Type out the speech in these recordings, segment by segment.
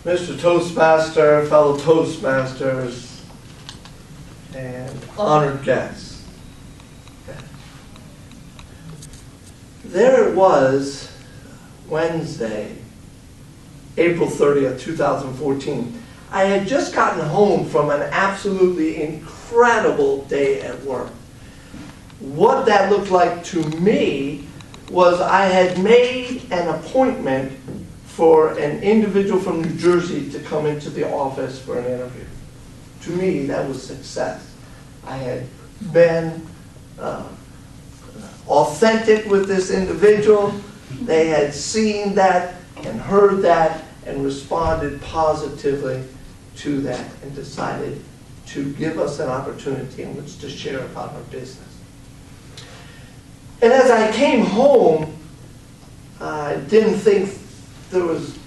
Mr. Toastmaster, fellow Toastmasters, and honored guests. There it was, Wednesday, April 30th, 2014. I had just gotten home from an absolutely incredible day at work. What that looked like to me was I had made an appointment for an individual from New Jersey to come into the office for an interview. To me, that was success. I had been authentic with this individual. They had seen that and heard that and responded positively to that and decided to give us an opportunity in which to share about our business. And as I came home, I didn't think there was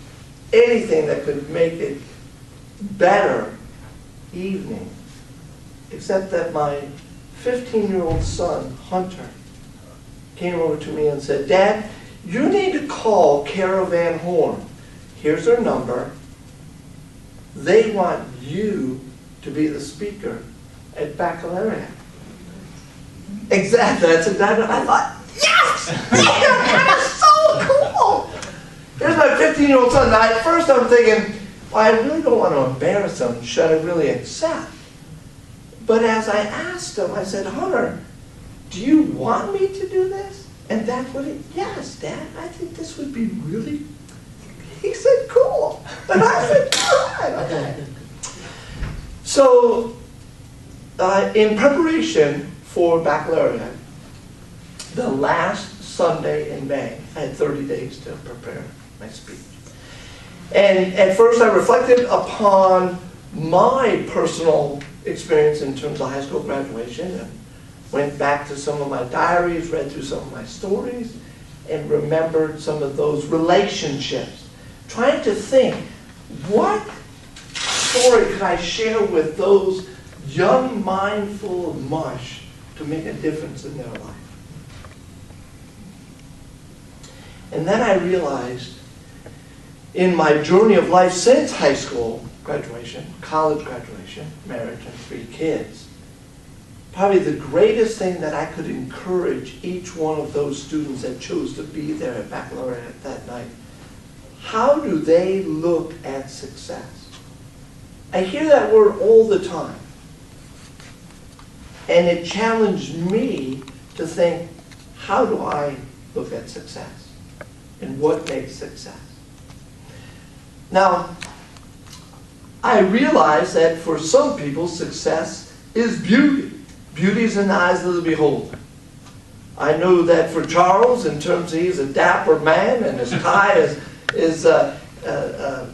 anything that could make it better evening, except that my 15-year-old son, Hunter, came over to me and said, "Dad, you need to call Caravan Horn. Here's their number. They want you to be the speaker at Baccalaureate." Exactly, that's exactly. I thought, yes! That is so cool! Here's my 15-year-old son. Now, at first I'm thinking, well, I really don't want to embarrass him. Should I really accept? But as I asked him, I said, "Hunter, do you want me to do this?" And that's what yes, Dad, I think this would be really, he said, cool. And I said, all right, okay. So, in preparation for Baccalaureate, the last Sunday in May, I had 30 days to prepare my speech. And at first I reflected upon my personal experience in terms of high school graduation and went back to some of my diaries, read through some of my stories, and remembered some of those relationships. Trying to think, what story could I share with those young minds full of mush to make a difference in their life? And then I realized in my journey of life since high school graduation, college graduation, marriage, and 3 kids, probably the greatest thing that I could encourage each one of those students that chose to be there at Baccalaureate that night, how do they look at success? I hear that word all the time. And it challenged me to think, how do I look at success? And what makes success? Now, I realize that for some people, success is beauty. Beauty is in the eyes of the beholder. I know that for Charles, in terms of he's a dapper man, and his tie is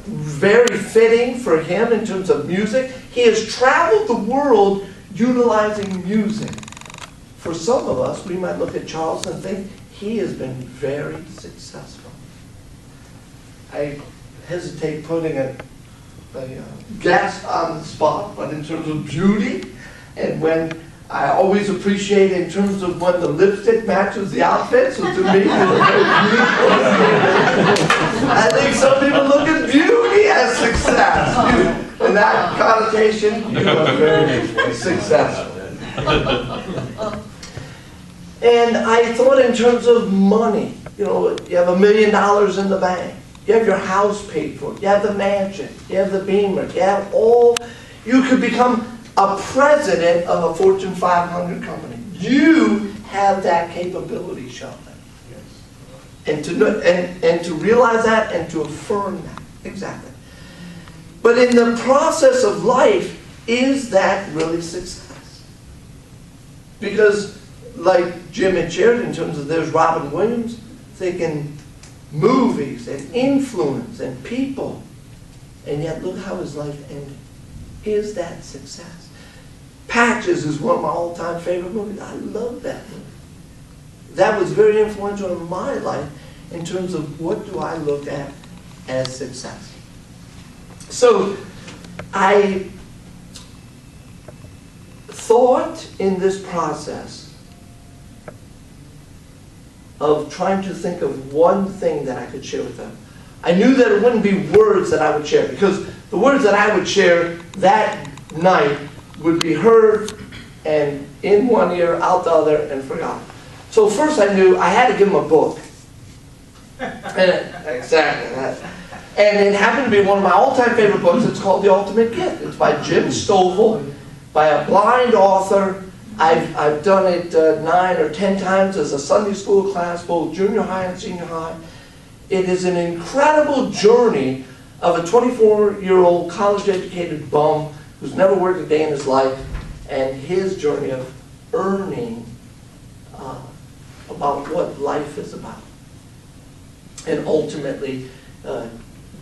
very fitting for him in terms of music. He has traveled the world utilizing music. For some of us, we might look at Charles and think he has been very successful. I hesitate putting a guest on the spot, but in terms of beauty, and when I always appreciate in terms of when the lipstick matches the outfit, so to me, it's very beautiful. I think some people look at beauty as success. In that connotation, you are very successful. And I thought in terms of money. You know, you have $1 million in the bank. You have your house paid for. You have the mansion. You have the Beamer. You have all. You could become a president of a Fortune 500 company. You have that capability, Sheldon. And to realize that and to affirm that. Exactly. But in the process of life, is that really success? Because like Jim had shared in terms of there's Robin Williams thinking movies and influence and people, and yet look how his life ended. Is that success? Patches is one of my all-time favorite movies. I love that movie. That was very influential in my life in terms of what do I look at as success. So I thought in this process of trying to think of one thing that I could share with them, I knew that it wouldn't be words that I would share, because the words that I would share that night would be heard and in one ear, out the other, and forgotten. So first I knew I had to give him a book. Exactly. And it happened to be one of my all-time favorite books. It's called The Ultimate Gift. It's by Jim Stovall, by a blind author. I've done it 9 or 10 times as a Sunday school class, both junior high and senior high. It is an incredible journey of a 24-year-old college-educated bum who's never worked a day in his life, and his journey of earning about what life is about, and ultimately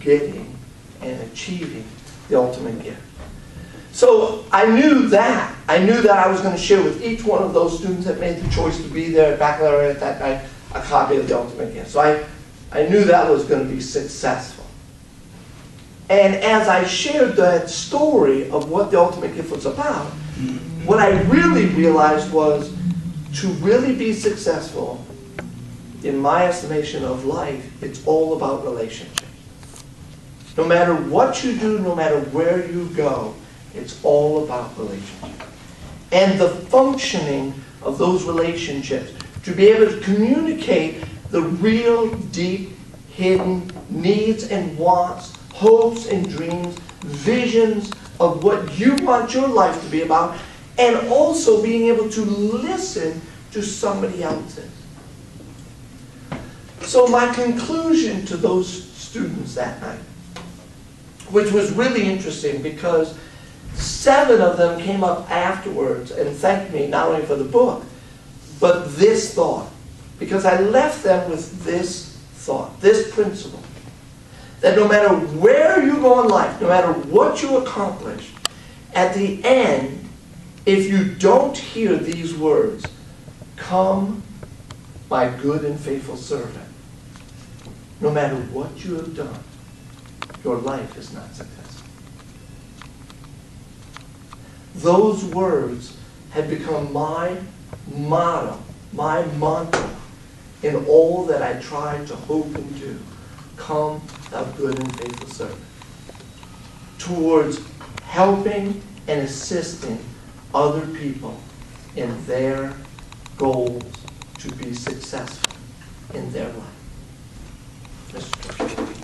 getting and achieving the ultimate gift. So I knew that. I knew that I was going to share with each one of those students that made the choice to be there at baccalaureate that night a copy of the ultimate gift. So I knew that was going to be successful. And as I shared that story of what the ultimate gift was about, what I really realized was to really be successful, in my estimation of life, it's all about relationships. No matter what you do, no matter where you go, it's all about relationships. And the functioning of those relationships, to be able to communicate the real, deep, hidden needs and wants, hopes and dreams, visions of what you want your life to be about, and also being able to listen to somebody else's. So my conclusion to those students that night, which was really interesting because 7 of them came up afterwards and thanked me not only for the book, but this thought. Because I left them with this thought, this principle, that no matter where you go in life, no matter what you accomplish, at the end, if you don't hear these words, "Come, my good and faithful servant," no matter what you have done, your life is not successful. Those words have become my motto, my mantra, in all that I try to hope and do. Come, thou good and faithful servant. Towards helping and assisting other people in their goals to be successful in their life. Mr.